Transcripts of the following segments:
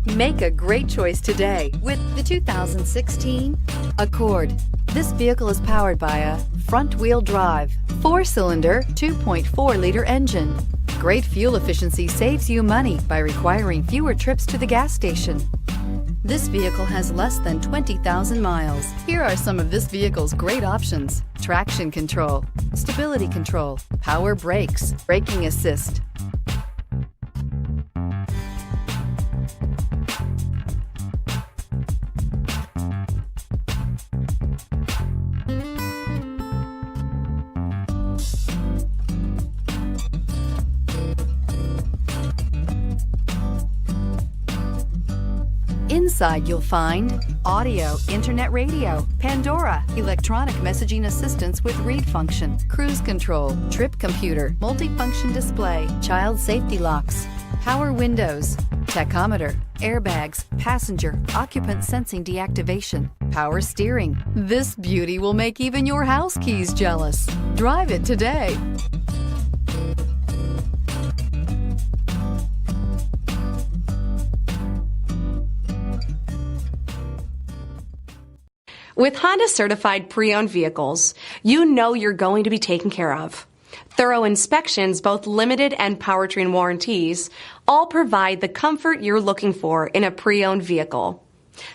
Make a great choice today with the 2016 Accord. This vehicle is powered by a front-wheel drive, 4-cylinder, 2.4-liter engine. Great fuel efficiency saves you money by requiring fewer trips to the gas station. This vehicle has less than 20,000 miles. Here are some of this vehicle's great options: traction control, stability control, power brakes, braking assist. Inside you'll find audio, internet radio, Pandora, electronic messaging assistance with read function, cruise control, trip computer, multifunction display, child safety locks, power windows, tachometer, airbags, passenger, occupant sensing deactivation, power steering. This beauty will make even your house keys jealous. Drive it today. With Honda certified pre-owned vehicles, you know you're going to be taken care of. Thorough inspections, both limited and powertrain warranties, all provide the comfort you're looking for in a pre-owned vehicle.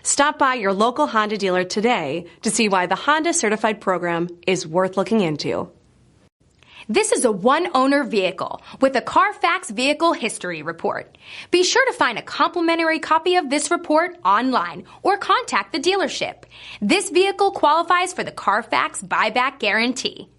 Stop by your local Honda dealer today to see why the Honda certified program is worth looking into. This is a one-owner vehicle with a CARFAX Vehicle History Report. Be sure to find a complimentary copy of this report online or contact the dealership. This vehicle qualifies for the CARFAX Buyback Guarantee.